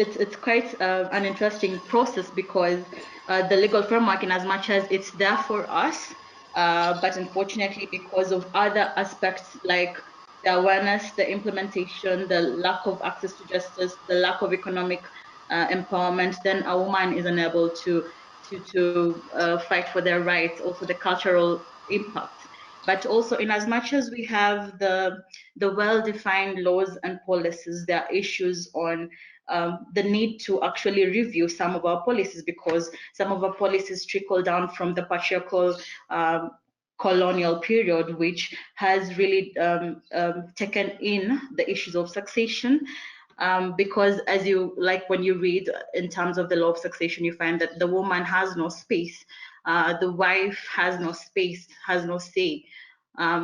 it's quite an interesting process, because the legal framework, in as much as it's there for us, but unfortunately, because of other aspects like the awareness, the implementation, the lack of access to justice, the lack of economic empowerment, then a woman is unable to fight for their rights. Also, the cultural impact. But also, in as much as we have the well-defined laws and policies, there are issues on the need to actually review some of our policies, because some of our policies trickle down from the patriarchal colonial period, which has really taken in the issues of succession. Because as you like, when you read in terms of the law of succession, you find that the woman has no space, the wife has no space, has no say.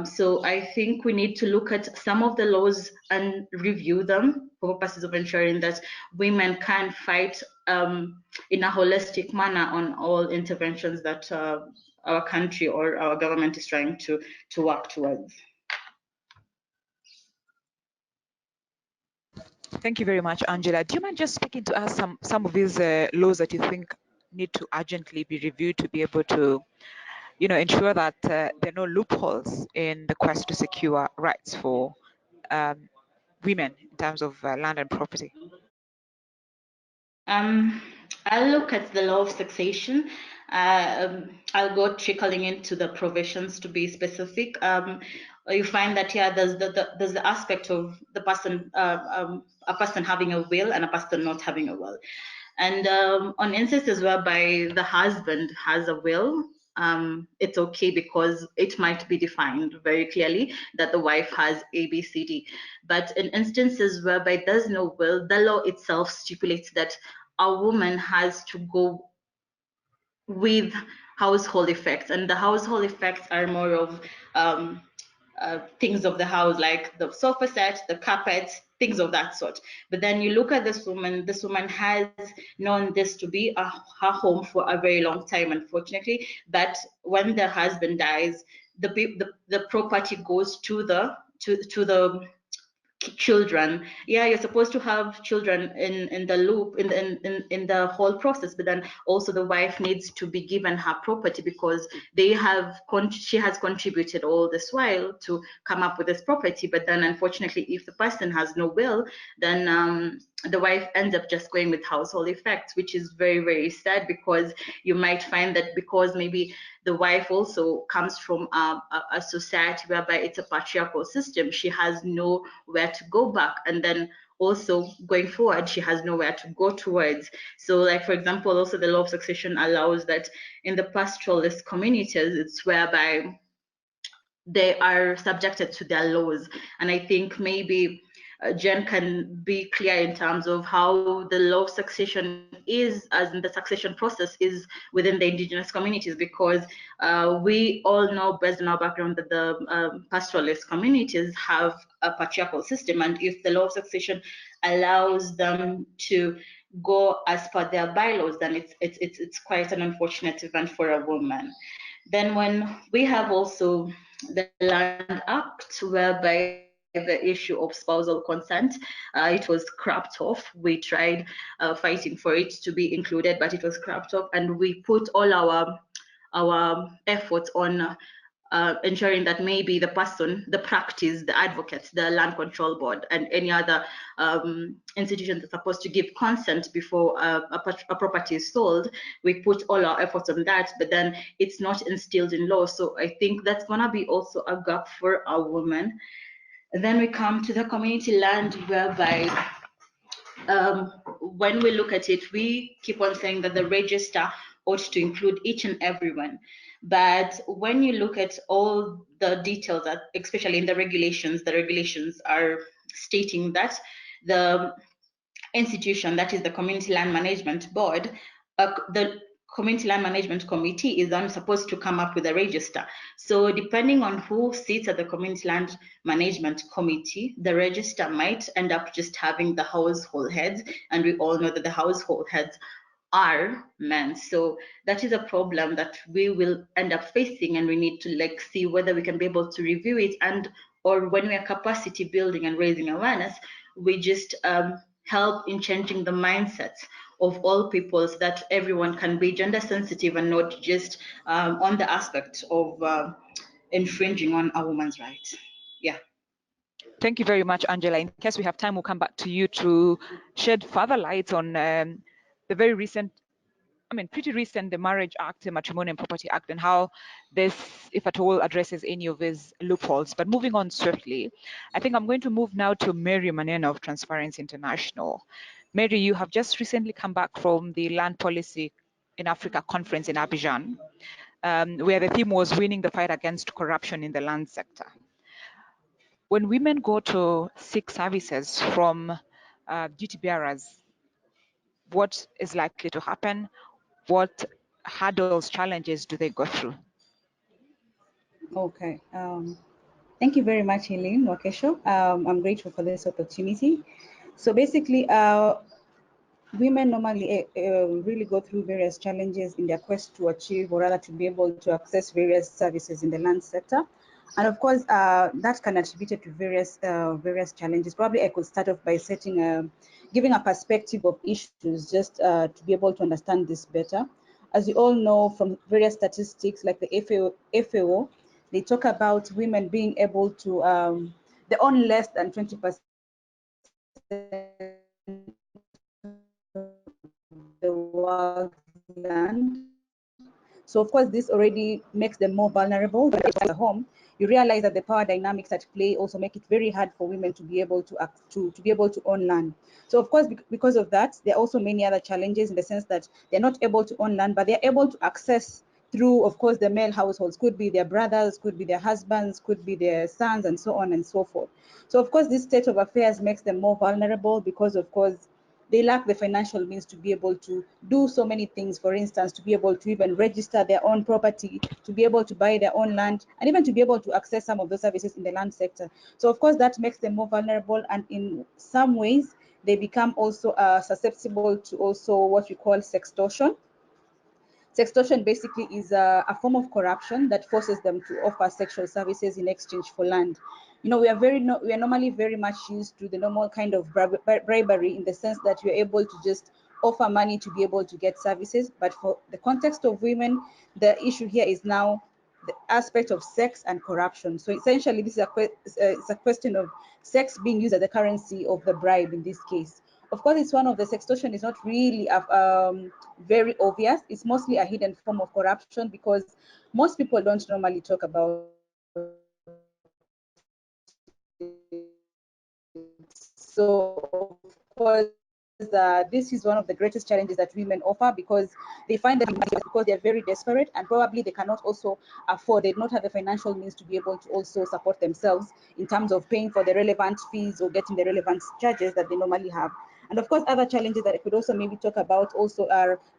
So I think we need to look at some of the laws and review them for purposes of ensuring that women can fight in a holistic manner on all interventions that our country or our government is trying to work towards. Thank you very much, Angela. Do you mind just speaking to us some of these laws that you think need to urgently be reviewed to be able to, ensure that there are no loopholes in the quest to secure rights for women in terms of land and property? I'll look at the law of succession. I'll go trickling into the provisions to be specific. You find that there's the aspect of the person, a person having a will and a person not having a will, and on instances whereby the husband has a will, it's okay because it might be defined very clearly that the wife has A, B, C, D. But in instances whereby there's no will, the law itself stipulates that a woman has to go with household effects, and the household effects are more of things of the house, like the sofa set, the carpets, things of that sort. But then you look at this woman has known this to be her home for a very long time, unfortunately. But when the husband dies, the property goes to the children. Yeah, you're supposed to have children in the loop, in the whole process, but then also the wife needs to be given her property, because she has contributed all this while to come up with this property. But then unfortunately, if the person has no will, then the wife ends up just going with household effects, which is very, very sad, because you might find that because maybe the wife also comes from a society whereby it's a patriarchal system, she has nowhere to go back, and then also going forward she has nowhere to go towards. So like, for example, also the law of succession allows that in the pastoralist communities, it's whereby they are subjected to their laws. And I think maybe Jen can be clear in terms of how the law of succession is, as in the succession process is within the indigenous communities, because we all know, based on our background, that the pastoralist communities have a patriarchal system, and if the law of succession allows them to go as per their bylaws, then it's quite an unfortunate event for a woman. Then when we have also the Land Act, whereby the issue of spousal consent, it was scrapped off. We tried fighting for it to be included, but it was scrapped off, and we put all our efforts on ensuring that maybe the person, the practice, the advocates, the land control board, and any other institution that's supposed to give consent before a property is sold, we put all our efforts on that, but then it's not instilled in law. So I think that's gonna be also a gap for a woman. And then we come to the community land, whereby when we look at it, we keep on saying that the register ought to include each and everyone. But when you look at all the details, that especially in the regulations are stating that the institution, that is the Community Land Management Board, the Community Land Management Committee is then supposed to come up with a register. So depending on who sits at the Community Land Management Committee, the register might end up just having the household heads, and we all know that the household heads are men. So that is a problem that we will end up facing, and we need to see whether we can be able to review it, and or when we are capacity building and raising awareness, we just help in changing the mindsets of all people so that everyone can be gender sensitive and not just on the aspect of infringing on a woman's rights. Yeah. Thank you very much, Angela. In case we have time, we'll come back to you to shed further light on the very recent, pretty recent, the Marriage Act, the Matrimony and Property Act, and how this, if at all, addresses any of these loopholes. But moving on swiftly, I think I'm going to move now to Mary Maneno of Transparency International. Mary, you have just recently come back from the Land Policy in Africa conference in Abidjan, where the theme was winning the fight against corruption in the land sector. When women go to seek services from duty bearers, what is likely to happen? What hurdles, challenges do they go through? Okay. Thank you very much, Helene Wakesho. I'm grateful for this opportunity. So basically, women normally really go through various challenges in their quest to achieve, or rather to be able to access various services in the land sector. And of course, that can attribute to various challenges. Probably I could start off by giving a perspective of issues just to be able to understand this better. As you all know from various statistics like the FAO, they talk about women being able to, they own less than 20% the world's land. So of course, this already makes them more vulnerable. But at home, you realize that the power dynamics at play also make it very hard for women to be able to be able to own land. So of course, because of that, there are also many other challenges in the sense that they're not able to own land, but they're able to access through, of course, the male households. Could be their brothers, could be their husbands, could be their sons, and so on and so forth. So of course, this state of affairs makes them more vulnerable because, of course, they lack the financial means to be able to do so many things. For instance, to be able to even register their own property, to be able to buy their own land, and even to be able to access some of those services in the land sector. So of course, that makes them more vulnerable, and in some ways, they become also susceptible to also what we call sextortion. Sextortion basically is a form of corruption that forces them to offer sexual services in exchange for land. You know, we are normally very much used to the normal kind of bribery in the sense that you're able to just offer money to be able to get services. But for the context of women, the issue here is now the aspect of sex and corruption. So essentially, this is it's a question of sex being used as the currency of the bribe in this case. Of course, it's one of the sextortion is not really very obvious. It's mostly a hidden form of corruption because most people don't normally talk about it. So, of course, this is one of the greatest challenges that women offer because they find that because they are very desperate and probably they cannot also afford, they don't have the financial means to be able to also support themselves in terms of paying for the relevant fees or getting the relevant charges that they normally have. And of course, other challenges that I could also maybe talk about also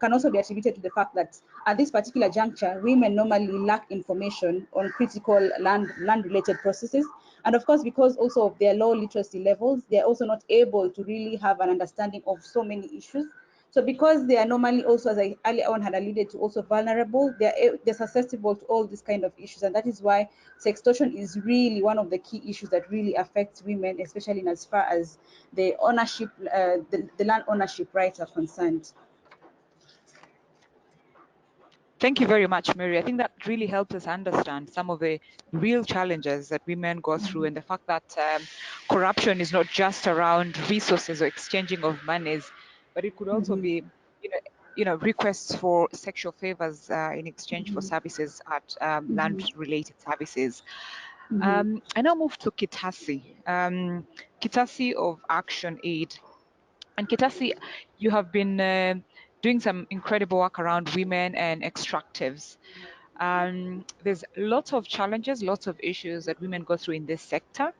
can also be attributed to the fact that at this particular juncture, women normally lack information on critical land-related processes. And of course, because also of their low literacy levels, they're also not able to really have an understanding of so many issues. So because they are normally also, as I earlier on had alluded to, also vulnerable, they're susceptible to all these kind of issues. And that is why sextortion is really one of the key issues that really affects women, especially in as far as the ownership, the land ownership rights are concerned. Thank you very much, Mary. I think that really helps us understand some of the real challenges that women go through, and the fact that corruption is not just around resources or exchanging of monies, but it could also be, requests for sexual favors in exchange for services at land-related services. I now move to Kitasi. Kitasi of Action Aid. And Kitasi, you have been doing some incredible work around women and extractives. There's lots of challenges, lots of issues that women go through in this sector.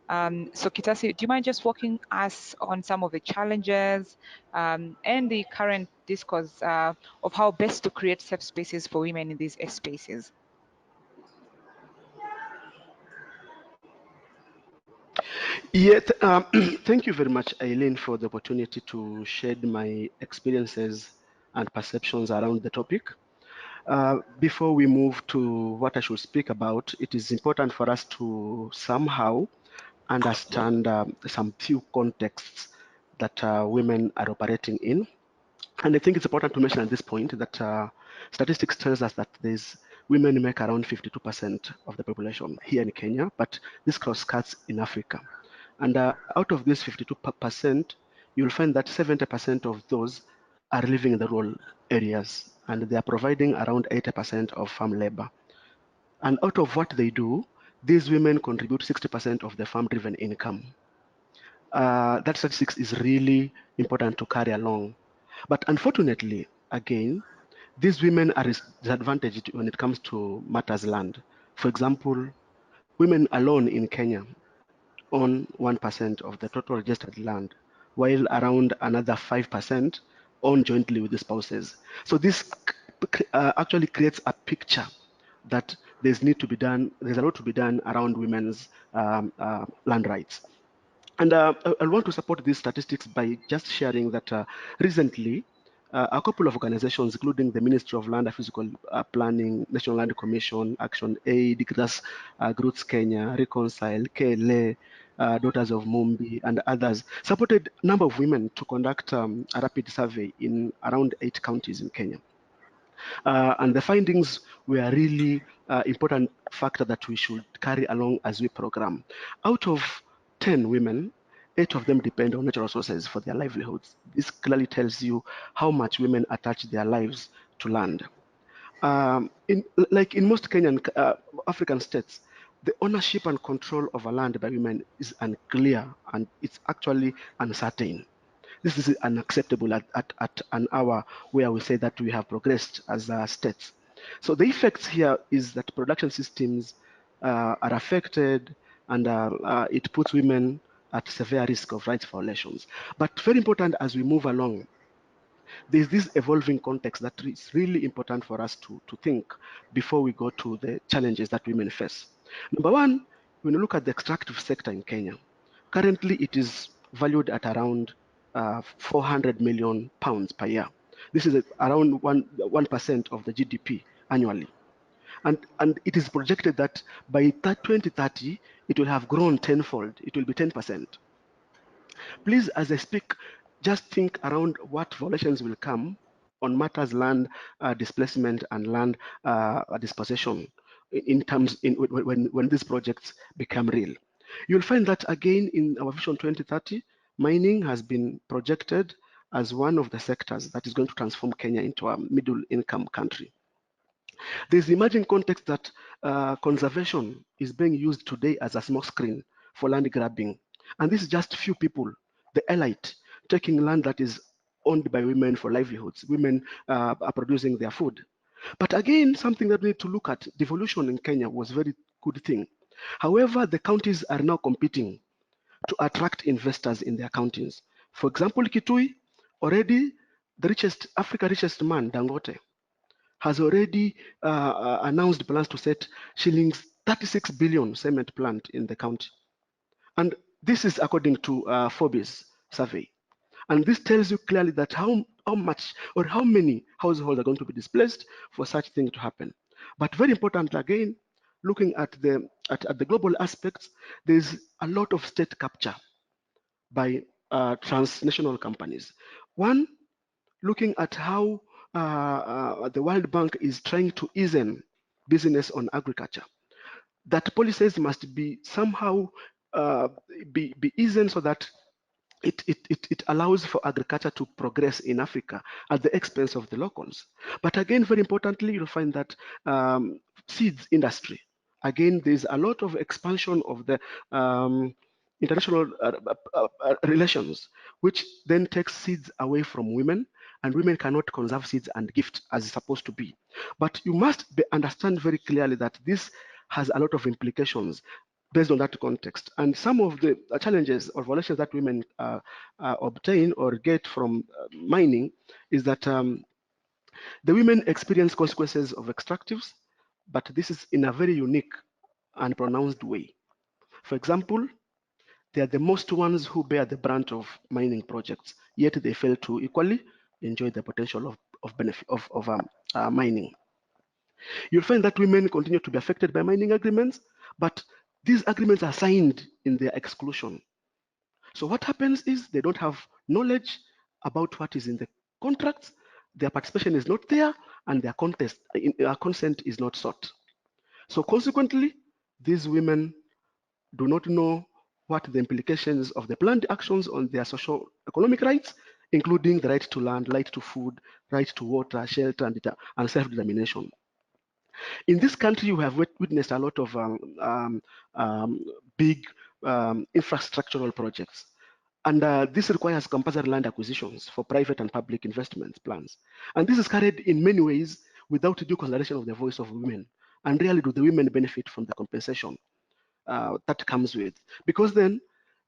So Kitasi, do you mind just walking us on some of the challenges and the current discourse of how best to create safe spaces for women in these spaces? Yeah, thank you very much, Eileen, for the opportunity to share my experiences and perceptions around the topic. Before we move to what I should speak about, it is important for us to somehow understand some few contexts that women are operating in. And I think it's important to mention at this point that statistics tells us that women make around 52% of the population here in Kenya, but this cross-cuts in Africa. And out of this 52%, you'll find that 70% of those are living in the rural areas, and they are providing around 80% of farm labor. And out of what they do, these women contribute 60% of the farm-driven income. That statistics is really important to carry along. But unfortunately, again, these women are disadvantaged when it comes to matters land. For example, women alone in Kenya own 1% of the total registered land, while around another 5% own jointly with the spouses. So this actually creates a picture that there's a lot to be done around women's land rights. And I want to support these statistics by just sharing that recently, a couple of organizations, including the Ministry of Land and Physical Planning, National Land Commission, Action Aid, Groots Kenya, Reconcile, KLA, Daughters of Mumbi, and others, supported a number of women to conduct a rapid survey in around 8 counties in Kenya. And the findings were really important factor that we should carry along as we program. Out of 10 women, 8 of them depend on natural resources for their livelihoods. This clearly tells you how much women attach their lives to land. Like in most Kenyan African states, the ownership and control of a land by women is unclear and it's actually uncertain. This is unacceptable at an hour where we say that we have progressed as states. So the effects here is that production systems are affected, and it puts women at severe risk of rights violations. But very important as we move along, there's this evolving context that is really important for us to think before we go to the challenges that women face. Number one, when you look at the extractive sector in Kenya, currently it is valued at around 400 million pounds per year. This is around 1% of the GDP annually. And it is projected that by 2030, it will have grown tenfold. It will be 10%. Please, as I speak, just think around what violations will come on matters land displacement and land dispossession when these projects become real. You'll find that again in our Vision 2030, mining has been projected as one of the sectors that is going to transform Kenya into a middle income country. There's the emerging context that conservation is being used today as a smokescreen for land grabbing. And this is just few people, the elite, taking land that is owned by women for livelihoods. Women are producing their food. But again, something that we need to look at, devolution in Kenya was a very good thing. However, the counties are now competing to attract investors in their counties. For example, Kitui, already the Africa's richest man, Dangote, has already announced plans to set shillings 36 billion cement plant in the county. And this is according to Forbes survey. And this tells you clearly that how much or how many households are going to be displaced for such thing to happen. But very important again, looking at the global aspects, there's a lot of state capture by transnational companies. One, looking at how the World Bank is trying to ease in business on agriculture. That policies must be somehow be eased so that it allows for agriculture to progress in Africa at the expense of the locals. But again, very importantly, you'll find that seeds industry. Again, there's a lot of expansion of the international relations, which then takes seeds away from women, and women cannot conserve seeds and gift as it's supposed to be. But you must understand very clearly that this has a lot of implications based on that context. And some of the challenges or violations that women obtain or get from mining is that the women experience consequences of extractives, but this is in a very unique and pronounced way. For example, they are the most ones who bear the brunt of mining projects, yet they fail to equally enjoy the potential of benefit of mining. You'll find that women continue to be affected by mining agreements, but these agreements are signed in their exclusion. So what happens is they don't have knowledge about what is in the contracts, their participation is not there, and their consent is not sought. So consequently, these women do not know what the implications of the planned actions on their social economic rights, including the right to land, right to food, right to water, shelter, and self-determination. In this country, we have witnessed a lot of big infrastructural projects. And this requires compulsory land acquisitions for private and public investment plans. And this is carried in many ways without due consideration of the voice of women. And rarely do the women benefit from the compensation that comes with. Because then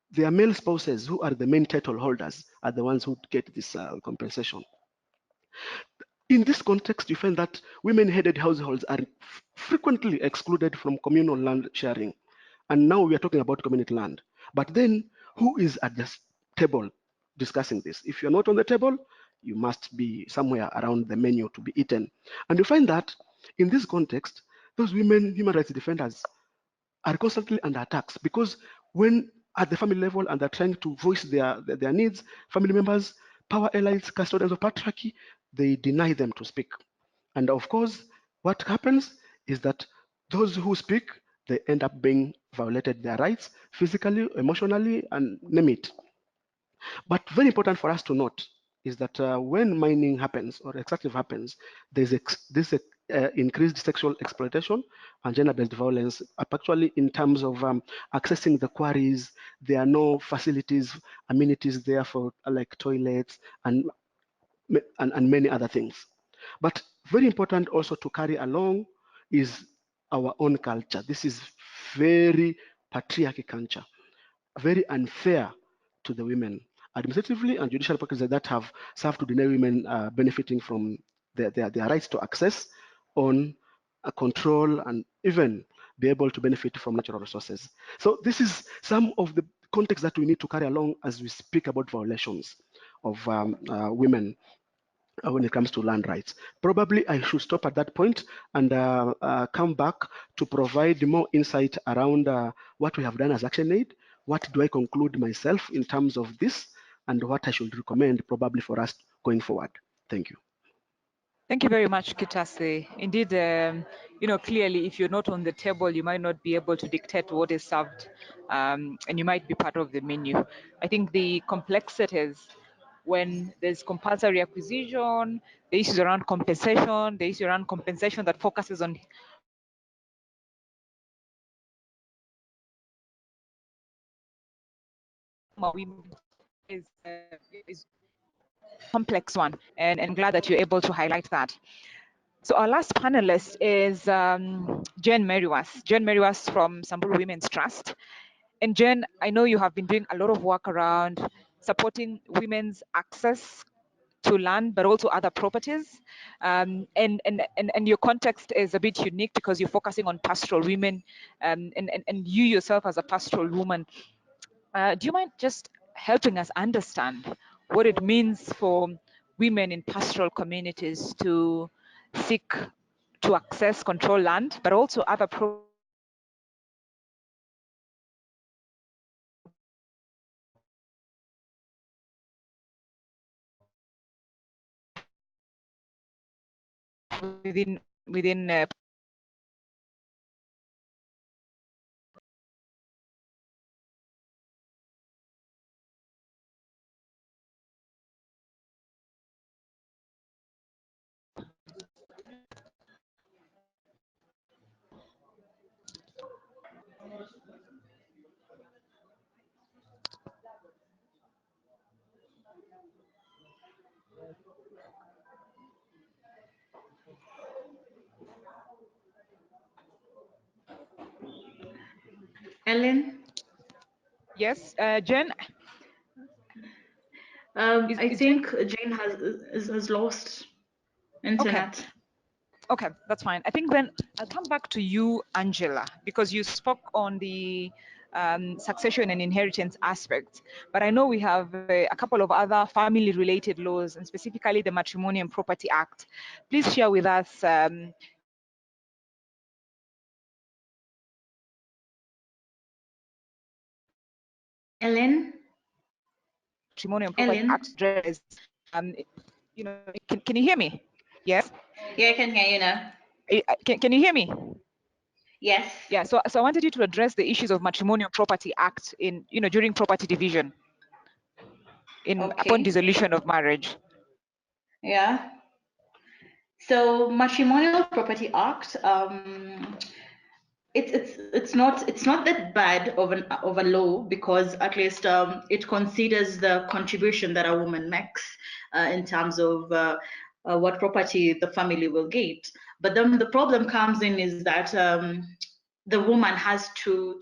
their male spouses, who are the main title holders, are the ones who get this compensation. In this context, you find that women-headed households are frequently excluded from communal land sharing. And now we are talking about community land. But then who is at the table discussing this? If you're not on the table, you must be somewhere around the menu to be eaten. And you find that in this context, those women human rights defenders are constantly under attacks because when at the family level and they're trying to voice their needs, family members, power allies, custodians of patriarchy, they deny them to speak. And of course, what happens is that those who speak, they end up being violated their rights physically, emotionally, and name it. But very important for us to note is that when mining happens or extractive happens, there's this increased sexual exploitation and gender-based violence, actually in terms of accessing the quarries. There are no facilities, amenities there for like toilets and many other things. But very important also to carry along is our own culture. This is very patriarchal culture, very unfair to the women. Administratively and judicial practices that have served to deny women benefiting from their rights to access on control and even be able to benefit from natural resources. So this is some of the context that we need to carry along as we speak about violations of women when it comes to land rights. Probably I should stop at that point and come back to provide more insight around what we have done as ActionAid, what do I conclude myself in terms of this, and what I should recommend probably for us going forward. Thank you. Thank you very much, Kitase. Indeed, clearly, if you're not on the table, you might not be able to dictate what is served, and you might be part of the menu. I think the complexities when there's compulsory acquisition, the issues around compensation, the issue around compensation that focuses on women is complex one, and I'm glad that you're able to highlight that. So our last panelist is Jen Meriwas. Jen Meriwas from Samburu Women's Trust. And Jen, I know you have been doing a lot of work around supporting women's access to land, but also other properties. And your context is a bit unique because you're focusing on pastoral women, and you yourself as a pastoral woman. Do you mind just helping us understand what it means for women in pastoral communities to seek to access control land, but also other within Ellen? Yes, Jen. I think Jane has lost internet. Okay, that's fine. I think then I'll come back to you, Angela, because you spoke on the succession and inheritance aspect. But I know we have a couple of other family-related laws, and specifically the Matrimony and Property Act. Please share with us. Ellen? Matrimonial and Property Ellen? Act address, you know, can you hear me? Yes? Yeah, I can hear you now. Can you hear me? Yes. Yeah, so I wanted you to address the issues of Matrimonial and Property Act in, you know, during property division upon Okay. dissolution of marriage. Yeah. So Matrimonial Property Act, it's not that bad of a law, because at least it considers the contribution that a woman makes in terms of what property the family will get. But then the problem comes in is that the woman has to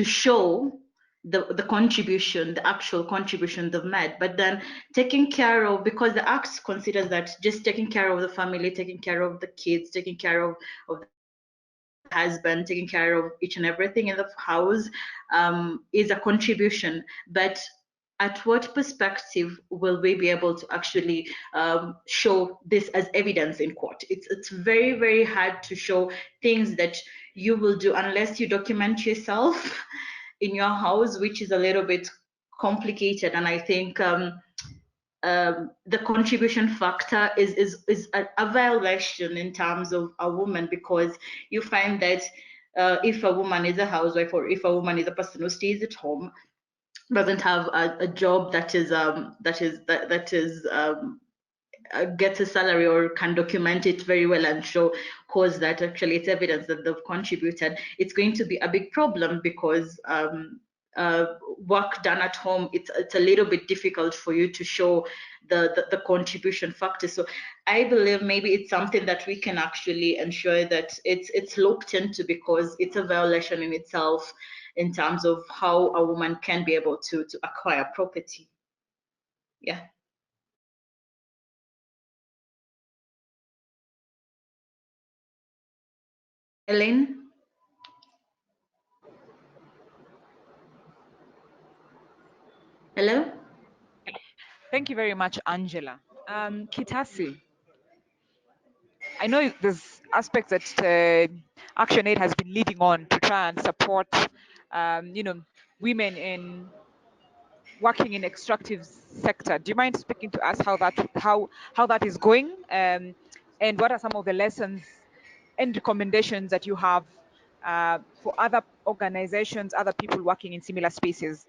show the contribution, the actual contribution they've made. But then taking care of, because the act considers that just taking care of the family, taking care of the kids, taking care of the husband, taking care of each and everything in the house is a contribution. But at what perspective will we be able to actually show this as evidence in court? It's very, very hard to show things that you will do unless you document yourself in your house, which is a little bit complicated. And I think the contribution factor is a violation in terms of a woman, because you find that if a woman is a housewife, or if a woman is a person who stays at home, doesn't have a job that gets a salary, or can document it very well and show cause that actually it's evidence that they've contributed, it's going to be a big problem, because work done at home, it's a little bit difficult for you to show the contribution factor. So I believe maybe it's something that we can actually ensure that it's looked into, because it's a violation in itself in terms of how a woman can be able to acquire property. Yeah. Elaine? Hello? Thank you very much, Angela. Kitasi, I know there's aspects that ActionAid has been leading on to try and support, you know, women in working in extractive sector. Do you mind speaking to us how that is going, and what are some of the lessons and recommendations that you have for other organizations, other people working in similar spaces?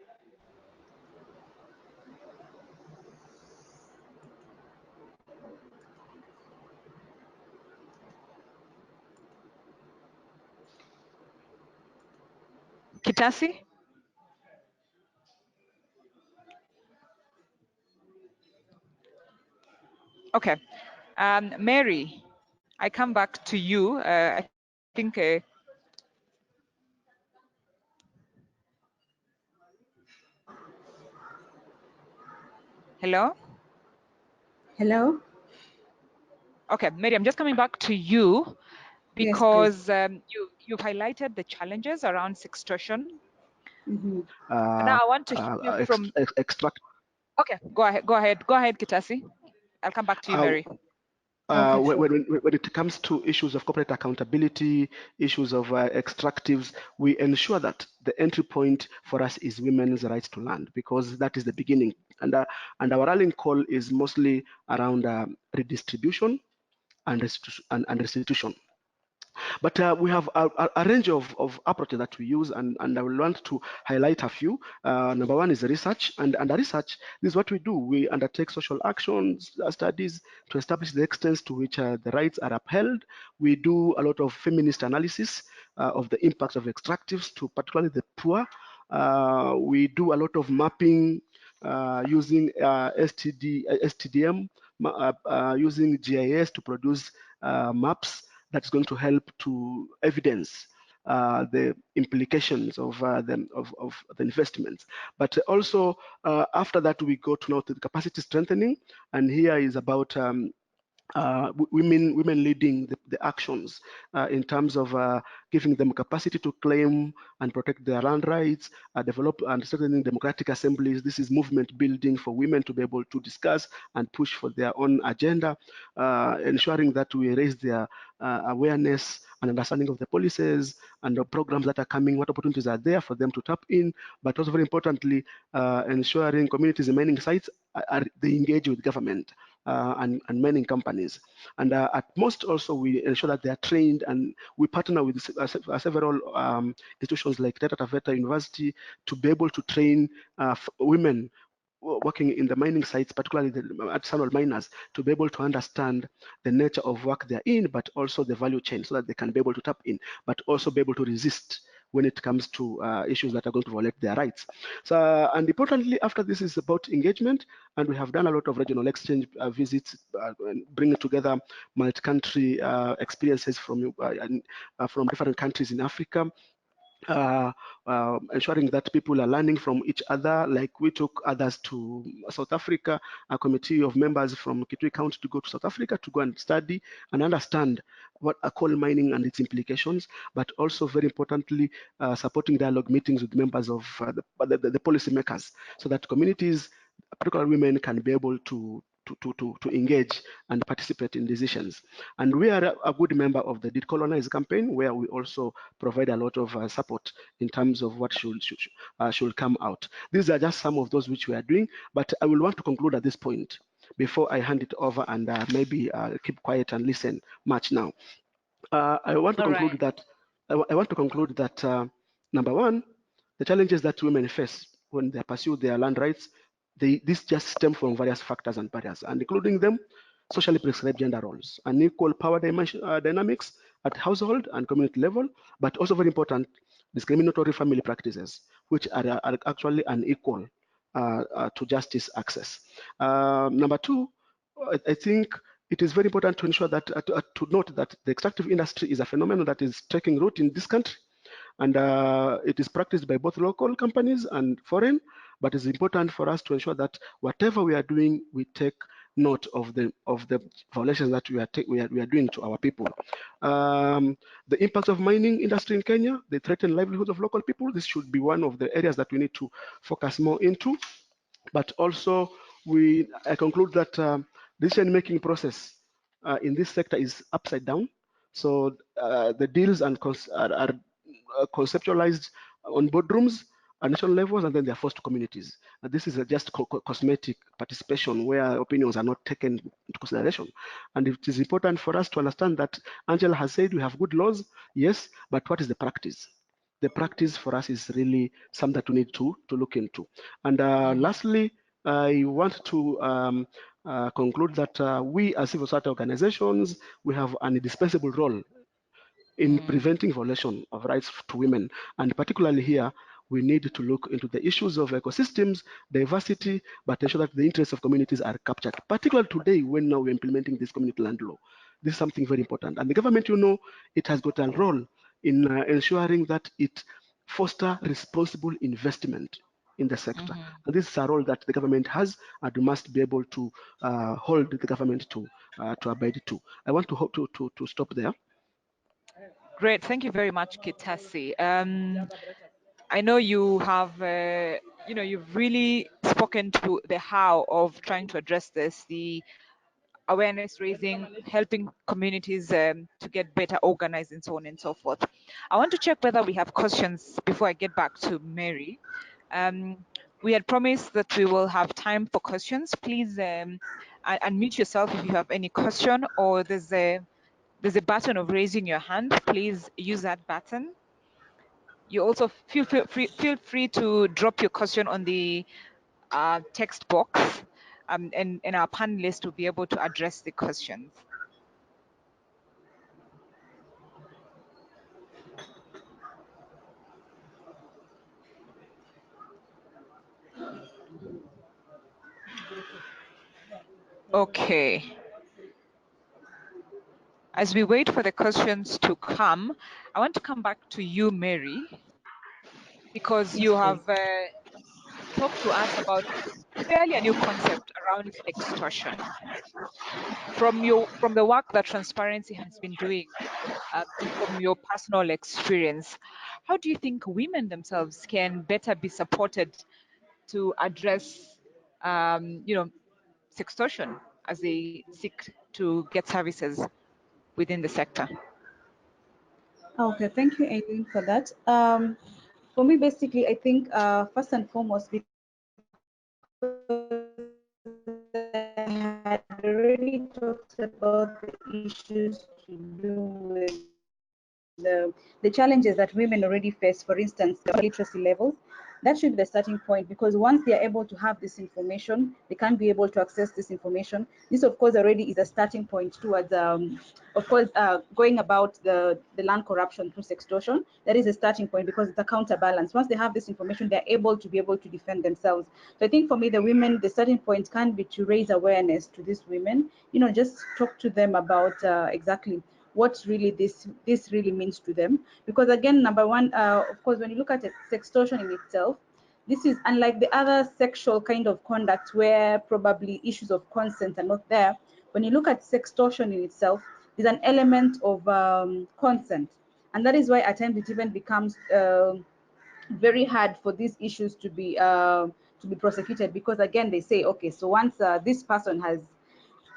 Kitasi? Okay. Mary, I come back to you. I think. Hello? Hello? Okay, Mary, I'm just coming back to you Yes, please. because you've highlighted the challenges around sextortion. Mm-hmm. Now I want to hear from. Extract. Okay, go ahead, Kitasi. I'll come back to you, Mary. Okay, sure. When it comes to issues of corporate accountability, issues of extractives, we ensure that the entry point for us is women's rights to land, because that is the beginning. And our rallying call is mostly around redistribution and restitution. But we have a range of approaches that we use, and I will want to highlight a few. Number one is research, and under research, this is what we do. We undertake social actions, studies to establish the extent to which the rights are upheld. We do a lot of feminist analysis of the impact of extractives to particularly the poor. We do a lot of mapping using STDM, using GIS to produce maps that's going to help to evidence the implications of the investments. But also after that, we go to now to the capacity strengthening, and here is about women leading the actions in terms of giving them capacity to claim and protect their land rights, develop and strengthening democratic assemblies. This is movement building for women to be able to discuss and push for their own agenda, ensuring that we raise their awareness an understanding of the policies and the programs that are coming, what opportunities are there for them to tap in, but also very importantly, ensuring communities in mining sites they engage with government and mining companies. And at most also we ensure that they are trained, and we partner with several institutions like Taita Taveta University to be able to train women working in the mining sites, particularly the artisanal miners, to be able to understand the nature of work they're in, but also the value chain, so that they can be able to tap in, but also be able to resist when it comes to issues that are going to violate their rights. So, and importantly, after this is about engagement, and we have done a lot of regional exchange visits, bringing together multi-country experiences from different countries in Africa, ensuring that people are learning from each other. Like we took others to South Africa, a committee of members from Kitui County to go to South Africa to go and study and understand what are coal mining and its implications, but also very importantly, supporting dialogue meetings with members of the policymakers, so that communities, particularly women, can be able to engage and participate in decisions. And we are a good member of the Decolonize campaign, where we also provide a lot of support in terms of what should come out. These are just some of those which we are doing, but I will want to conclude at this point before I hand it over and maybe keep quiet and listen much now. I want to conclude that I want to conclude that number one, the challenges that women face when they pursue their land rights, this just stem from various factors and barriers, and including them, socially prescribed gender roles, unequal power dynamics at household and community level, but also very important, discriminatory family practices, which are actually unequal to justice access. Number two, I think it is very important to ensure that to note that the extractive industry is a phenomenon that is taking root in this country, and it is practiced by both local companies and foreign. But it's important for us to ensure that whatever we are doing, we take note of the violations that we are doing to our people. The impacts of mining industry in Kenya, they threaten livelihoods of local people. This should be one of the areas that we need to focus more into. But also, I conclude that decision-making process in this sector is upside down. So the deals are conceptualized on boardrooms at national levels, and then they're forced to communities. And this is just cosmetic participation where opinions are not taken into consideration. And it is important for us to understand that Angela has said we have good laws, yes, but what is the practice? The practice for us is really something that we need to look into. And lastly, I want to conclude that we as civil society organizations, we have an indispensable role in preventing violation of rights to women. And particularly here, we need to look into the issues of ecosystems, diversity, but ensure that the interests of communities are captured, particularly today when now we're implementing this community land law. This is something very important. And the government, it has got a role in ensuring that it foster responsible investment in the sector. And this is a role that the government has, and we must be able to hold the government to abide to. I want to stop there. Great, thank you very much, Kitasi. I know you have, you've really spoken to the how of trying to address this, the awareness raising, helping communities to get better organized, and so on and so forth. I want to check whether we have questions before I get back to Mary. We had promised that we will have time for questions. Please unmute yourself if you have any question, or there's a button of raising your hand. Please use that button. You also feel free to drop your question on the text box, and our panelists will be able to address the questions. Okay. As we wait for the questions to come, I want to come back to you, Mary, because you have talked to us about fairly a new concept around extortion. From the work that Transparency has been doing, from your personal experience, how do you think women themselves can better be supported to address, sextortion as they seek to get services within the sector? Okay, thank you, Aileen, for that. For me, basically, I think first and foremost, because I had already talked about the issues to do with the challenges that women already face, for instance, the literacy levels. That should be the starting point, because once they are able to have this information, they can be able to access this information. This, of course, already is a starting point towards, of course, going about the land corruption through sextortion. That is a starting point because it's a counterbalance. Once they have this information, they're able to be able to defend themselves. So I think for me, the women, the starting point can be to raise awareness to these women, just talk to them about exactly what really this really means to them. Because again, number one, of course, when you look at it, sextortion in itself, this is unlike the other sexual kind of conduct where probably issues of consent are not there. When you look at sextortion in itself, there's an element of consent, and that is why at times it even becomes very hard for these issues to be prosecuted, because again they say, okay, so once this person has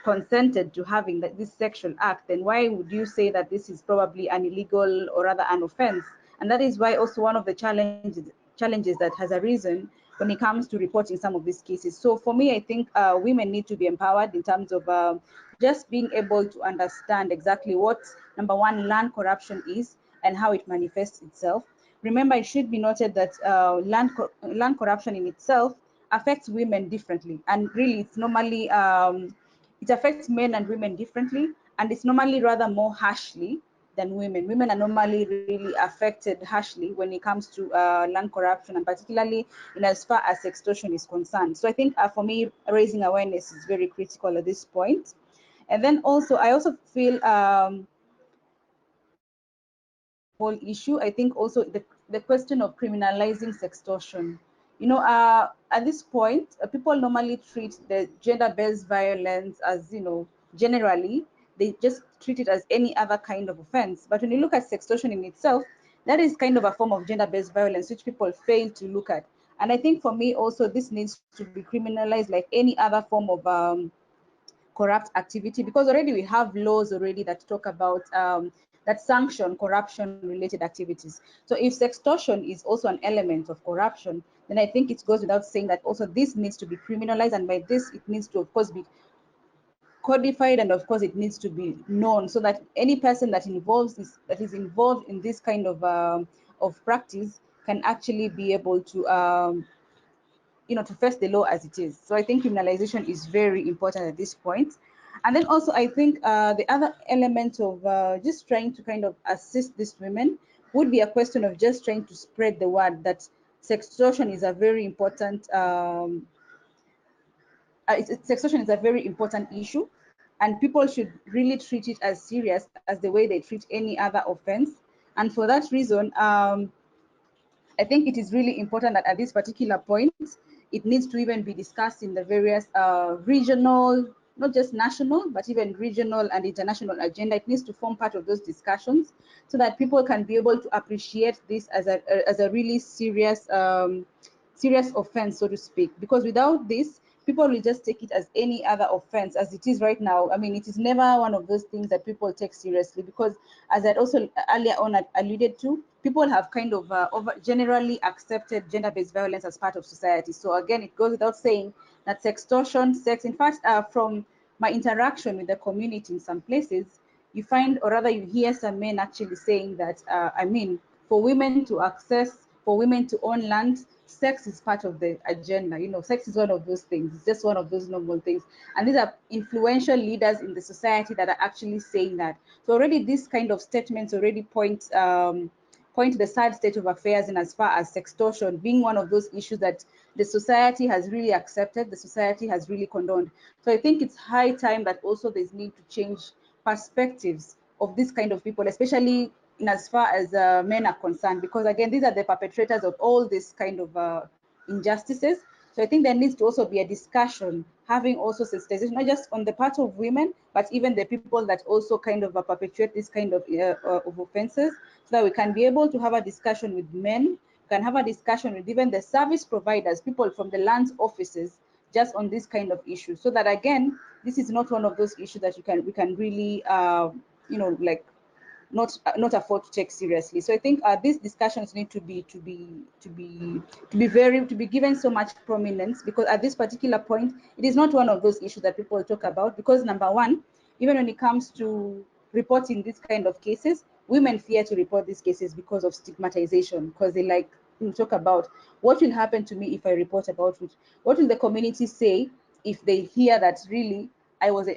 consented to having this sexual act, then why would you say that this is probably an illegal or rather an offense? And that is why also one of the challenges that has arisen when it comes to reporting some of these cases. So for me, I think women need to be empowered in terms of just being able to understand exactly what, number one, land corruption is and how it manifests itself. Remember, it should be noted that land corruption in itself affects women differently, and really it's normally it affects men and women differently, and it's normally rather more harshly than women. Women are normally really affected harshly when it comes to land corruption, and particularly in as far as extortion is concerned. So I think for me, raising awareness is very critical at this point. And then also, I also feel whole issue. I think also the question of criminalizing sextortion. At this point, people normally treat the gender-based violence as, generally, they just treat it as any other kind of offense. But when you look at sextortion in itself, that is kind of a form of gender-based violence, which people fail to look at. And I think for me also, this needs to be criminalized like any other form of corrupt activity, because already we have laws already that talk about that sanction corruption related activities. So if sextortion is also an element of corruption, then I think it goes without saying that also this needs to be criminalized, and by this it needs to of course be codified, and of course it needs to be known, so that any person that is involved in this kind of practice can actually be able to to face the law as it is. So I think criminalization is very important at this point. And then also I think the other element of just trying to kind of assist these women would be a question of just trying to spread the word that sextortion is a very important sextortion is a very important issue, and people should really treat it as serious as the way they treat any other offense. And for that reason, I think it is really important that at this particular point, it needs to even be discussed in the various regional, not just national, but even regional and international agenda. It needs to form part of those discussions so that people can be able to appreciate this as a really serious offense, so to speak. Because without this, people will just take it as any other offense as it is right now. I mean, it is never one of those things that people take seriously, because as I'd also earlier on alluded to, people have kind of generally accepted gender-based violence as part of society. So again, it goes without saying that sextortion, in fact, from my interaction with the community in some places, you find, or rather you hear some men actually saying that, I mean, for women to access, for women to own land, sex is part of the agenda. Sex is one of those things. It's just one of those normal things. And these are influential leaders in the society that are actually saying that. So already this kind of statements already point to the sad state of affairs in as far as sextortion being one of those issues that the society has really accepted, the society has really condoned. So I think it's high time that also there's need to change perspectives of this kind of people, especially in as far as men are concerned, because again, these are the perpetrators of all this kind of injustices. So I think there needs to also be a discussion, having also sensitization, not just on the part of women, but even the people that also kind of perpetuate this kind of offenses, so that we can be able to have a discussion with men, can have a discussion with even the service providers, people from the land offices, just on this kind of issue, so that again, this is not one of those issues that we can really, like not afford to take seriously. So I think these discussions need to be given so much prominence, because at this particular point, it is not one of those issues that people talk about, because number one, even when it comes to reporting this kind of cases, women fear to report these cases because of stigmatization, because they like talk about what will happen to me if I report about it. What will the community say if they hear that really I was,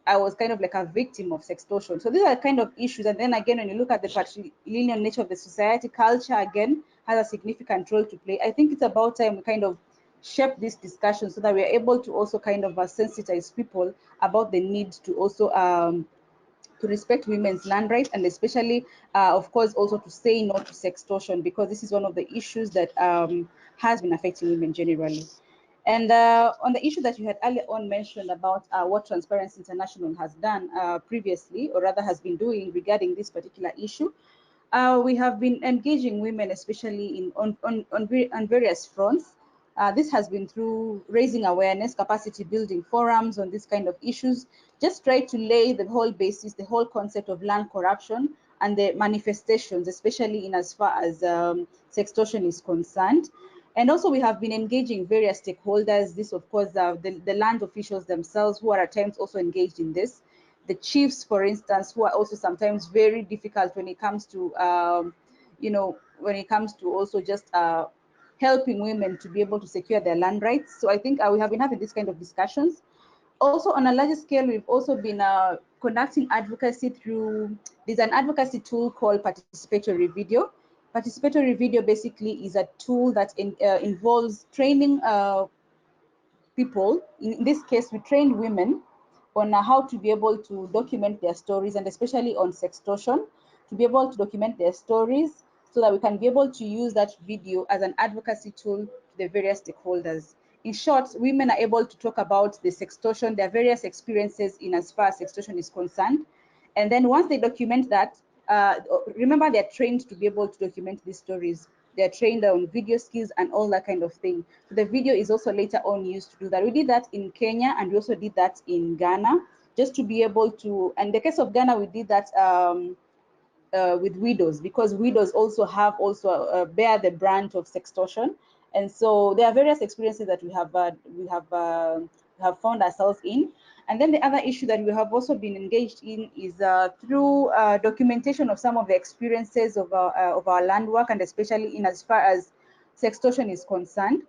I was kind of like a victim of sextortion. So these are kind of issues. And then again, when you look at the patrilineal nature of the society, culture again has a significant role to play. I think it's about time we kind of shape this discussion so that we are able to also kind of sensitize people about the need to also to respect women's land rights, and especially, of course, also to say no to sextortion, because this is one of the issues that has been affecting women generally. And on the issue that you had earlier on mentioned about what Transparency International has done previously, or rather has been doing regarding this particular issue, we have been engaging women, especially on various fronts. This has been through raising awareness, capacity building forums on this kind of issues, just try to lay the whole basis, the whole concept of land corruption and the manifestations, especially in as far as sextortion is concerned. And also we have been engaging various stakeholders. This, of course, the land officials themselves, who are at times also engaged in this. The chiefs, for instance, who are also sometimes very difficult when it comes to, when it comes to also just helping women to be able to secure their land rights. So I think we have been having this kind of discussions. Also, on a larger scale, we've also been conducting advocacy through, there's an advocacy tool called Participatory Video. Participatory Video basically is a tool that involves training people. In this case, we trained women on how to be able to document their stories, and especially on sextortion, to be able to document their stories so that we can be able to use that video as an advocacy tool to the various stakeholders. In short, women are able to talk about the sextortion, their various experiences in as far as sextortion is concerned. And then once they document that, remember, they're trained to be able to document these stories. They're trained on video skills and all that kind of thing. So the video is also later on used to do that. We did that in Kenya, and we also did that in Ghana, just to be able to, and in the case of Ghana, we did that with widows, because widows also have bear the brunt of sextortion. And so there are various experiences that we have found ourselves in. And then the other issue that we have also been engaged in is through documentation of some of the experiences of our land work, and especially in as far as sextortion is concerned.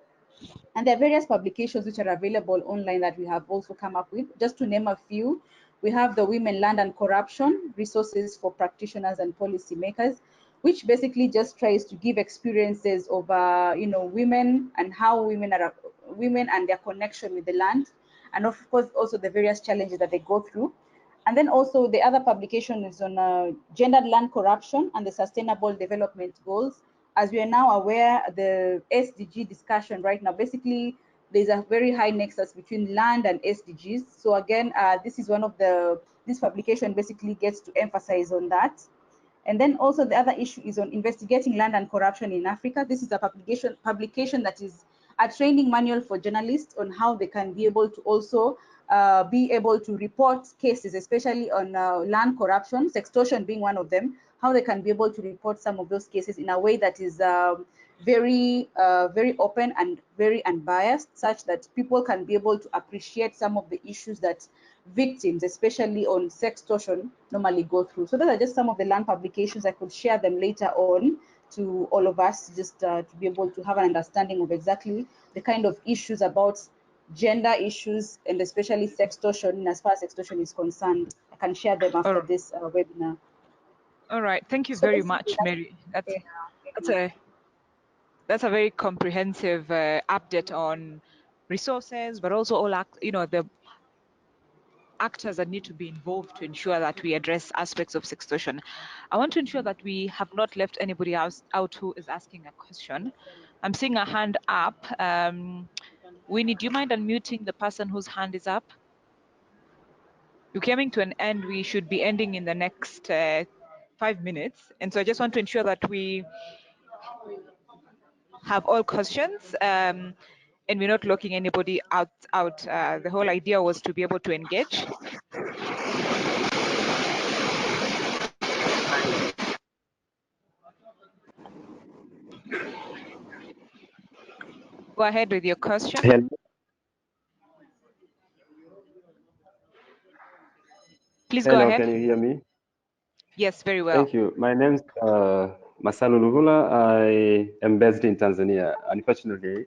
And there are various publications which are available online that we have also come up with. Just to name a few, we have the Women, Land and Corruption, Resources for Practitioners and Policymakers, which basically just tries to give experiences of women, and how women and their connection with the land, and of course also the various challenges that they go through. And then also the other publication is on gendered land corruption and the Sustainable Development Goals. As we are now aware, the SDG discussion right now, basically there's a very high nexus between land and SDGs. So again, this is one of this publication basically gets to emphasize on that. And then also the other issue is on investigating land and corruption in Africa. This is a publication that is a training manual for journalists on how they can be able to also be able to report cases, especially on land corruption, sextortion being one of them, how they can be able to report some of those cases in a way that is very open and very unbiased, such that people can be able to appreciate some of the issues that victims, especially on sextortion, normally go through. So those are just some of the land publications. I could share them later on to all of us, just to be able to have an understanding of exactly the kind of issues about gender issues, and especially sextortion, as far as sextortion is concerned. I can share them after this webinar. All right, thank you So very basically, much, Mary. That's a very comprehensive update on resources, but also all the actors that need to be involved to ensure that we address aspects of sextortion. I want to ensure that we have not left anybody else out who is asking a question. I'm seeing a hand up. Winnie, do you mind unmuting the person whose hand is up? We're coming to an end. We should be ending in the next 5 minutes. And so I just want to ensure that we have all questions and we're not locking anybody out. The whole idea was to be able to engage. Go ahead with your question. Hello. Please go ahead. Can you hear me? Yes, very well. Thank you. My name's Masalu Luhula. I am based in Tanzania. Unfortunately,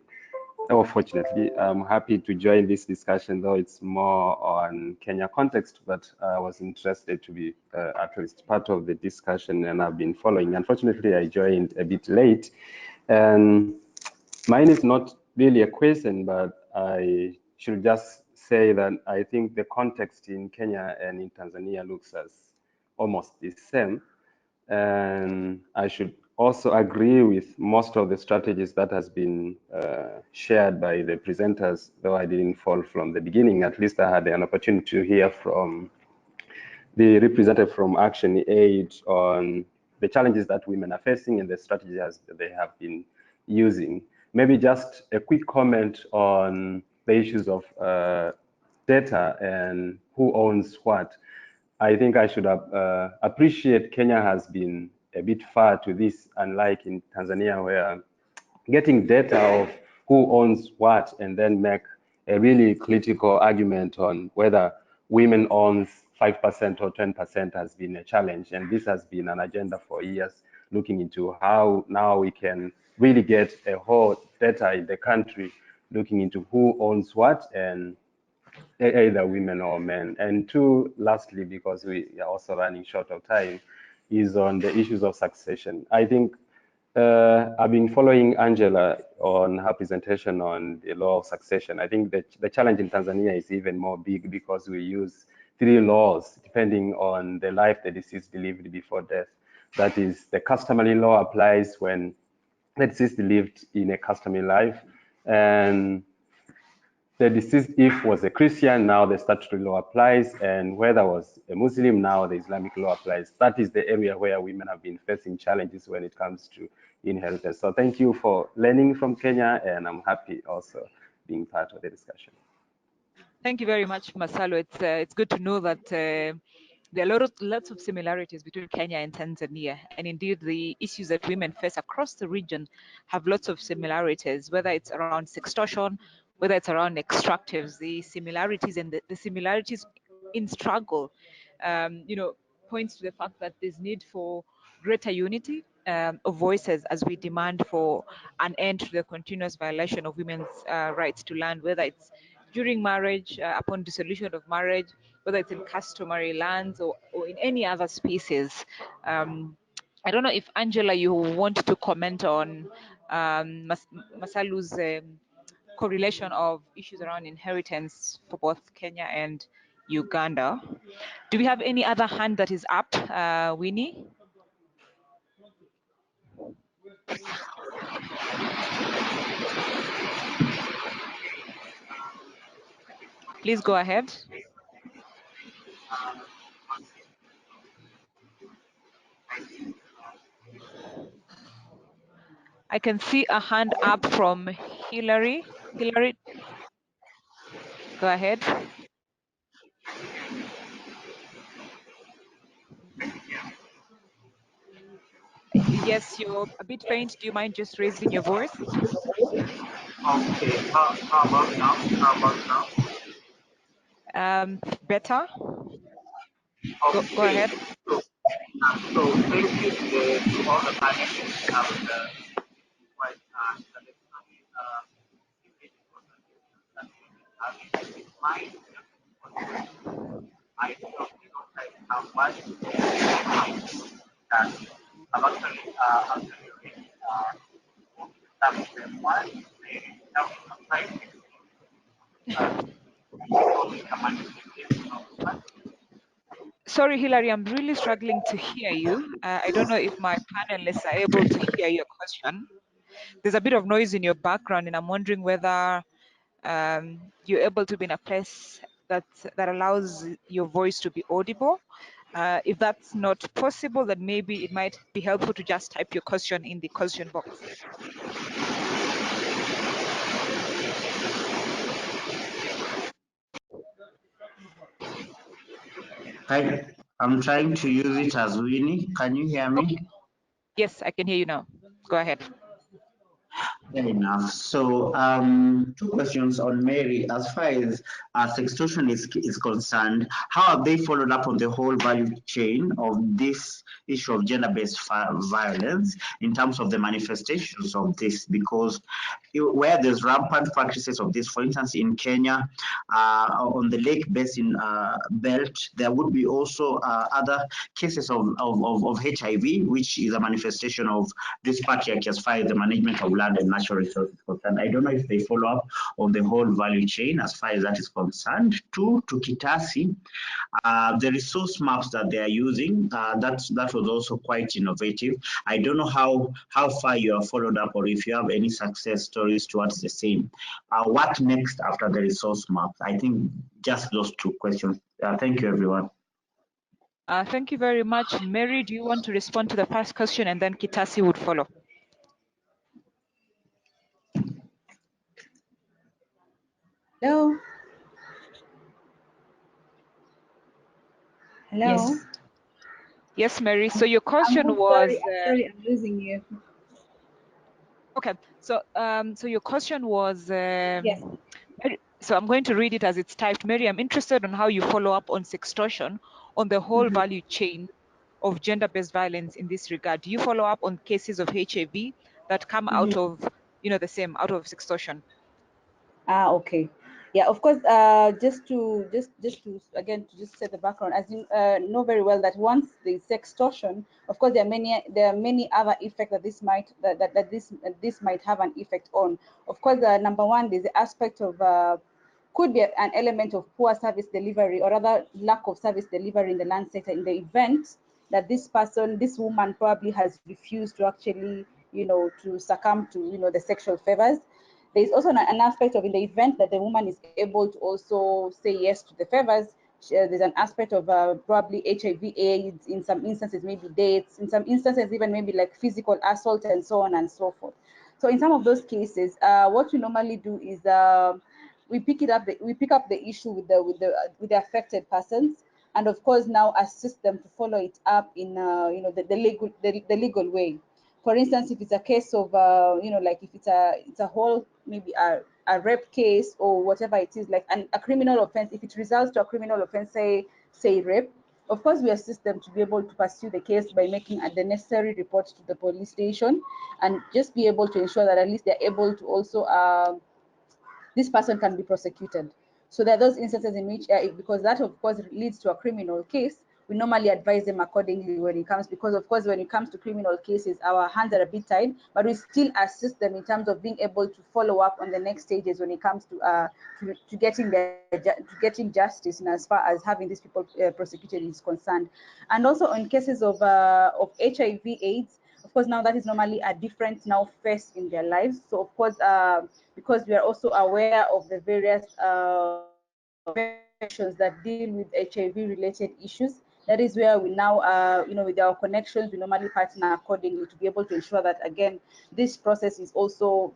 or fortunately, I'm happy to join this discussion, though it's more on Kenya context, but I was interested to be at least part of the discussion, and I've been following. Unfortunately, I joined a bit late, and mine is not really a question, but I should just say that I think the context in Kenya and in Tanzania looks as almost the same. And I should also agree with most of the strategies that has been shared by the presenters, though I didn't fall from the beginning. At least I had an opportunity to hear from the representative from Action Aid on the challenges that women are facing and the strategies that they have been using. Maybe just a quick comment on the issues of data and who owns what. I think I should appreciate Kenya has been a bit far to this, unlike in Tanzania, where getting data of who owns what and then make a really critical argument on whether women owns 5% or 10% has been a challenge. And this has been an agenda for years, looking into how now we can really get a whole data in the country, looking into who owns what and either women or men. And two, lastly, because we are also running short of time, is on the issues of succession. I think I've been following Angela on her presentation on the law of succession. I think that the challenge in Tanzania is even more big because we use 3 laws depending on the life the deceased lived before death. That is, the customary law applies when the deceased lived in a customary life, and the deceased, if was a Christian, now the statutory law applies, and whether was a Muslim, now the Islamic law applies. That is the area where women have been facing challenges when it comes to inheritance. So thank you for learning from Kenya, and I'm happy also being part of the discussion. Thank you very much, Masalo. It's good to know that there are lots of similarities between Kenya and Tanzania, and indeed the issues that women face across the region have lots of similarities, whether it's around sextortion, whether it's around extractives. The similarities and the similarities in struggle, points to the fact that there's need for greater unity of voices as we demand for an end to the continuous violation of women's rights to land, whether it's during marriage, upon dissolution of marriage, whether it's in customary lands or in any other species. I don't know if Angela, you want to comment on Masalu's correlation of issues around inheritance for both Kenya and Uganda. Do we have any other hand that is up, Winnie? Please go ahead. I can see a hand up from Hillary. Hillary, go ahead. Yes, you're a bit faint. Do you mind just raising your voice? Okay, how about now? Better. Okay. Go ahead. So thank you to all the panelists. Quite I don't have much that I'm actually Sorry, Hilary, I'm really struggling to hear you. I don't know if my panelists are able to hear your question. There's a bit of noise in your background, and I'm wondering whether you're able to be in a place that allows your voice to be audible. If that's not possible, then maybe it might be helpful to just type your question in the question box. Hi, I'm trying to use it as Winnie. Can you hear me? Okay. Yes, I can hear you now. Go ahead. Fair enough. So, two questions on Mary. As far as sextortion is concerned, how have they followed up on the whole value chain of this issue of gender-based violence in terms of the manifestations of this? Because where there's rampant practices of this, for instance, in Kenya, on the Lake Basin belt, there would be also other cases of HIV, which is a manifestation of this patriarchy as far as the management of land and natural resources is concerned. I don't know if they follow up on the whole value chain as far as that is concerned. Two, to Kitasi, the resource maps that they are using, that was also quite innovative. I don't know how far you have followed up or if you have any success stories towards the same. What next after the resource maps? I think just those two questions. Thank you, everyone. Thank you very much. Mary, do you want to respond to the first question and then Kitasi would follow? Hello? Hello? Yes. Yes, Mary. So your question was... sorry, I'm losing you. Okay. So your question was... Yes. So I'm going to read it as it's typed. Mary, I'm interested on how you follow up on sextortion on the whole value chain of gender-based violence in this regard. Do you follow up on cases of HIV that come out of, the same, out of sextortion? Okay. Yeah, of course, just to again to just set the background, as you know very well that once the sextortion, of course there are many other effects that this might this might have an effect on. Of course, number one, there's the aspect of could be an element of poor service delivery or rather lack of service delivery in the land sector in the event that this woman probably has refused to actually, to succumb to, the sexual favors. There's also an aspect of in the event that the woman is able to also say yes to the favors, there's an aspect of probably HIV AIDS, in some instances maybe dates, in some instances even maybe like physical assault and so on and so forth. So in some of those cases, what we normally do is we pick up the issue with the affected persons, and of course now assist them to follow it up in the legal way. For instance, if it's a case of like if it's a whole maybe a rape case or whatever it is, like a criminal offense, if it results to a criminal offense, say rape, of course we assist them to be able to pursue the case by making the necessary reports to the police station, and just be able to ensure that at least they're able to also this person can be prosecuted. So there are those instances in which, because that of course leads to a criminal case, we normally advise them accordingly when it comes, because of course when it comes to criminal cases, our hands are a bit tied, but we still assist them in terms of being able to follow up on the next stages when it comes to getting justice, and as far as having these people prosecuted is concerned. And also in cases of HIV/AIDS, of course now that is normally a different now phase in their lives. So of course because we are also aware of the various organizations that deal with HIV-related issues. That is where we now, with our connections, we normally partner accordingly to be able to ensure that, again, this process is also,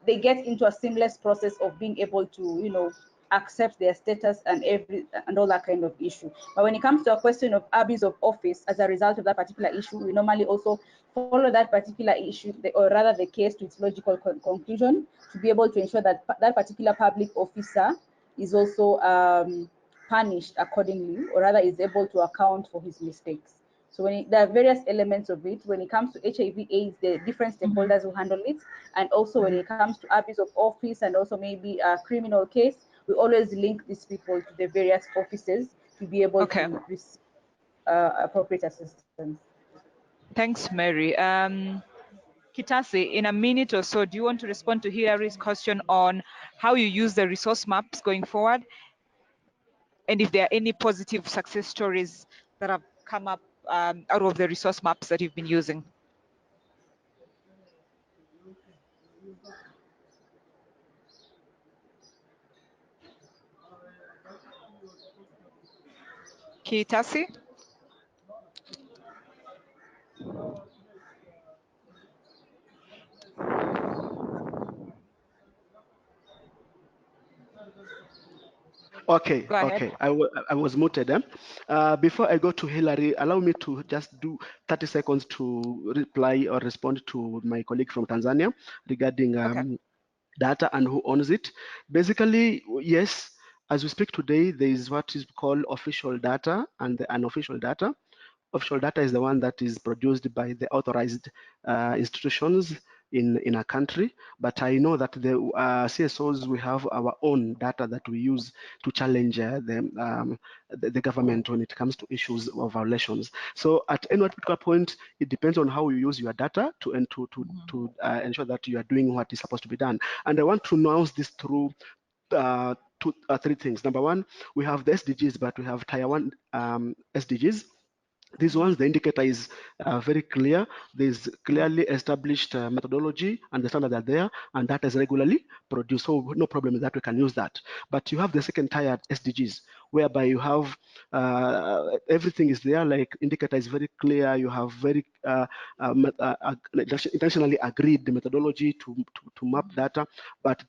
they get into a seamless process of being able to, accept their status and all that kind of issue. But when it comes to a question of abuse of office as a result of that particular issue, we normally also follow that particular issue, or rather the case, to its logical conclusion, to be able to ensure that that particular public officer is also punished accordingly, or rather is able to account for his mistakes. So there are various elements of it. When it comes to HIV/AIDS, the different stakeholders who handle it, and also when it comes to abuse of office and also maybe a criminal case, we always link these people to the various offices to be able to receive appropriate assistance. Thanks, Mary. Kitasi, in a minute or so, do you want to respond to Hilary's question on how you use the resource maps going forward? And if there are any positive success stories that have come up out of the resource maps that you've been using? Kitasi? Okay, Go ahead. okay. I was muted. Before I go to Hillary, allow me to just do 30 seconds to reply or respond to my colleague from Tanzania regarding Okay. data and who owns it. Basically, yes, as we speak today, there is what is called official data and the unofficial data. Official data is the one that is produced by the authorized institutions in a country, but I know that the CSOs, we have our own data that we use to challenge the government when it comes to issues of violations. So at any particular point, it depends on how you use your data to ensure that you are doing what is supposed to be done. And I want to announce this through three things. Number one, we have the SDGs, but we have Tier 1 SDGs. These ones, the indicator is very clear. There's clearly established methodology and the standards are there, and that is regularly produced. So no problem with that, we can use that. But you have the second tier SDGs, whereby you have everything is there, like indicator is very clear. You have very intentionally agreed the methodology to map data, but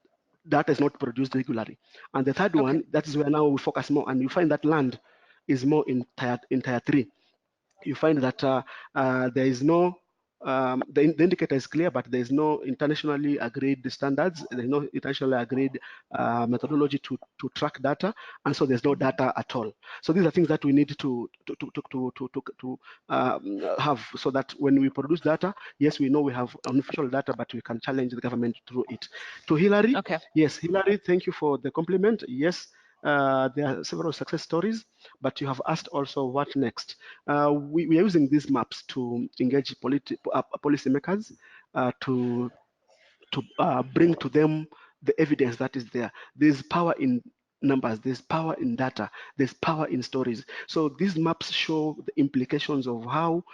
data is not produced regularly. And the third one, that is where now we focus more, and you find that land is more in tier 3. You find that there is no, the indicator is clear, but there is no internationally agreed standards. There is no internationally agreed methodology to track data, and so there's no data at all. So these are things that we need to have, so that when we produce data, yes, we know we have unofficial data, but we can challenge the government through it. To Hillary, yes, Hillary, thank you for the compliment. Yes, there are several success stories, but you have asked also what next. We are using these maps to engage policymakers to bring to them the evidence that is there. There's power in numbers, there's power in data, there's power in stories. So these maps show the implications of how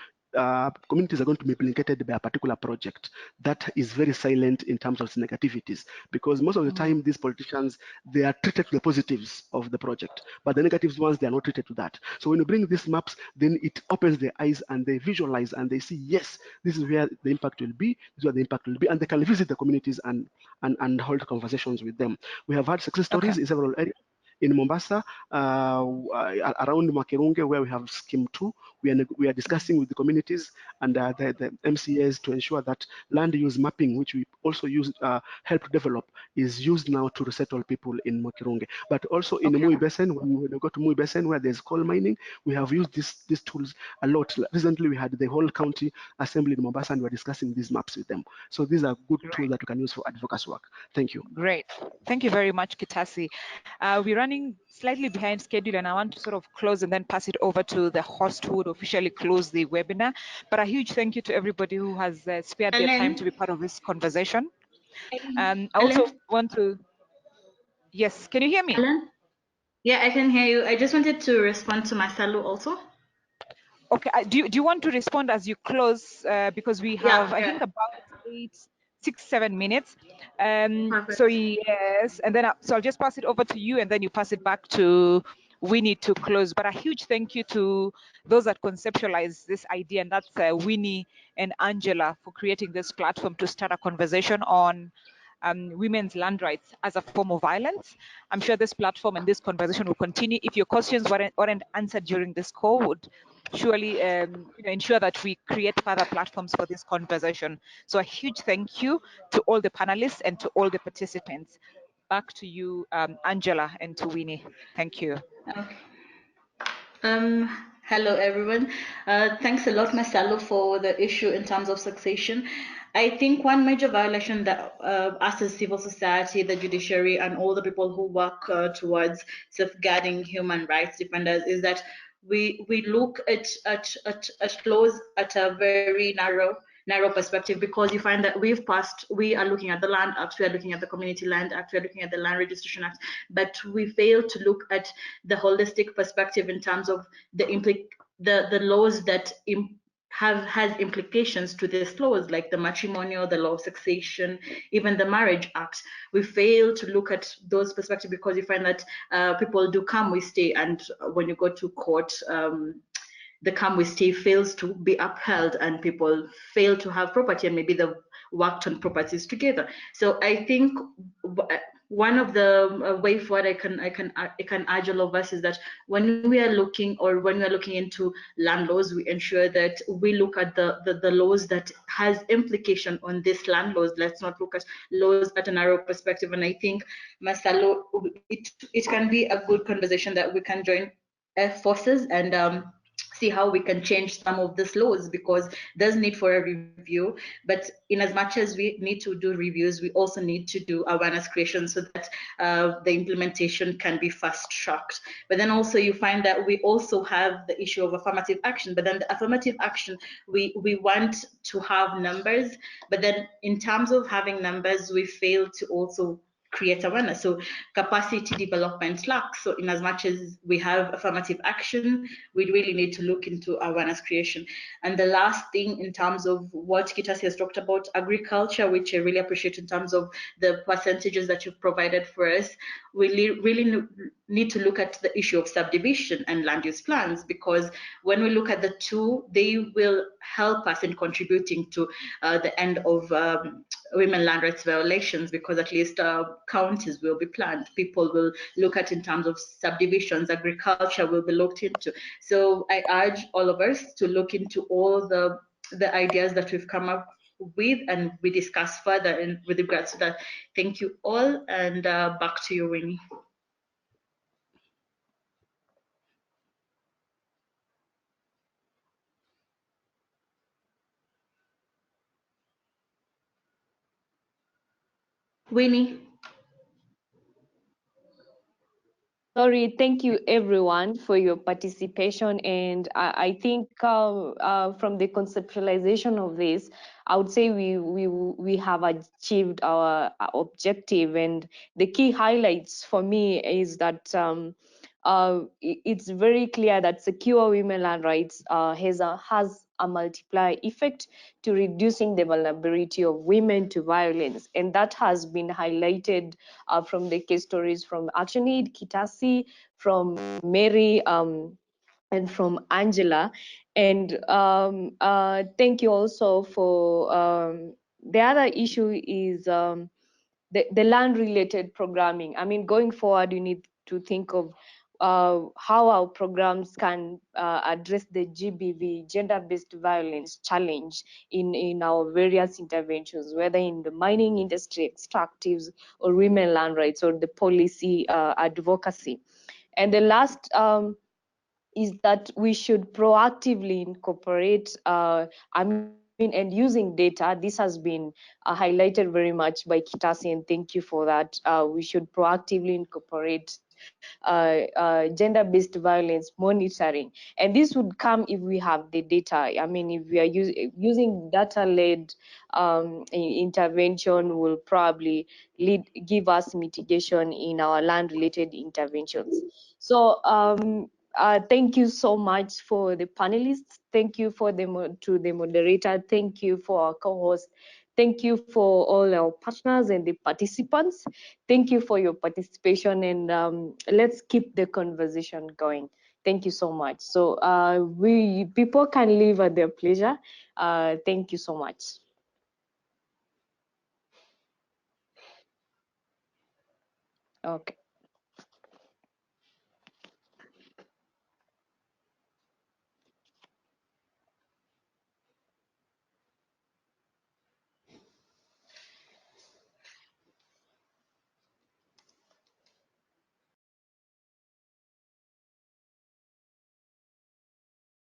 communities are going to be implicated by a particular project that is very silent in terms of its negativities, because most of the time these politicians, they are treated to the positives of the project, but the negatives ones, they are not treated to that. So when you bring these maps, then it opens their eyes and they visualize and they see, yes, this is where the impact will be, this is where the impact will be, and they can visit the communities and hold conversations with them. We have had success stories in several areas. In Mombasa, around Makirunge, where we have Scheme 2, we are discussing with the communities and the MCAs to ensure that land use mapping, which we also use help develop, is used now to resettle people in Makirunge. But also in the Mui Basin, when we go to Mui Basin, where there's coal mining, we have used these tools a lot. Recently, we had the whole county assembly in Mombasa, and we're discussing these maps with them. So these are good tools that we can use for advocacy work. Thank you. Great. Thank you very much, Kitasi. We're running slightly behind schedule, and I want to sort of close and then pass it over to the host who would officially close the webinar. But a huge thank you to everybody who has spared their time to be part of this conversation. I also want to, yes, can you hear me? Ellen? Yeah, I can hear you. I just wanted to respond to Masalu also. Okay, do you want to respond as you close? Because we have, I think, about 6-7 minutes. So yes, and then so I'll just pass it over to you, and then you pass it back to Winnie to close. But a huge thank you to those that conceptualized this idea, and that's Winnie and Angela for creating this platform to start a conversation on women's land rights as a form of violence. I'm sure this platform and this conversation will continue. If your questions weren't answered during this call, would surely ensure that we create further platforms for this conversation. So a huge thank you to all the panelists and to all the participants. Back to you, Angela, and to Winnie. Thank you. Okay. Hello, everyone. Thanks a lot, Masalo, for the issue in terms of succession. I think one major violation that us as civil society, the judiciary, and all the people who work towards safeguarding human rights defenders is that we look at laws at a very narrow perspective, because you find that we are looking at the Land Act, we are looking at the Community Land Act, we are looking at the Land Registration Act, but we fail to look at the holistic perspective in terms of the laws that has implications to these laws, like the matrimonial, the law of succession, even the Marriage Act. We fail to look at those perspectives because you find that people do come, we stay, and when you go to court, the come we stay fails to be upheld, and people fail to have property, and maybe they've worked on properties together. So I think one of the way forward I can urge all of us is that when we are looking into land laws, we ensure that we look at the laws that has implication on this land laws. Let's not look at laws at a narrow perspective. And I think, Masalo, it can be a good conversation that we can join forces and see how we can change some of these laws, because there's need for a review. But in as much as we need to do reviews, we also need to do awareness creation so that the implementation can be fast tracked. But then also you find that we also have the issue of affirmative action. But then the affirmative action, we want to have numbers, but then in terms of having numbers, we fail to also create awareness. So capacity development lacks. So in as much as we have affirmative action, we really need to look into awareness creation. And the last thing, in terms of what Kitasi has talked about, agriculture, which I really appreciate in terms of the percentages that you've provided for us, we really need to look at the issue of subdivision and land use plans, because when we look at the two, they will help us in contributing to the end of women land rights violations, because at least counties will be planned. People will look at in terms of subdivisions, agriculture will be looked into. So I urge all of us to look into all the ideas that we've come up with, and we discuss further in with regards to that. Thank you all, and back to you, Winnie. Winnie. Sorry, thank you everyone for your participation. And I think from the conceptualization of this, I would say we have achieved our objective. And the key highlights for me is that it's very clear that secure women land rights has a multiplier effect to reducing the vulnerability of women to violence. And that has been highlighted from the case stories from ActionAid, Kitasi, from Mary, and from Angela. And thank you also for the other issue is the land related programming. I mean, going forward, you need to think of how our programs can address the GBV, gender-based violence challenge in our various interventions, whether in the mining industry, extractives, or women land rights, or the policy advocacy. And the last is that we should proactively incorporate, and using data. This has been highlighted very much by Kitasi, and thank you for that. We should proactively incorporate gender-based violence monitoring, and this would come if we have the data. I mean, if we are using data-led intervention, will probably give us mitigation in our land-related interventions. So thank you so much for the panelists. Thank you to the moderator. Thank you for our co-host. Thank you for all our partners and the participants. Thank you for your participation, and let's keep the conversation going. Thank you so much. So people can leave at their pleasure. Thank you so much. Okay.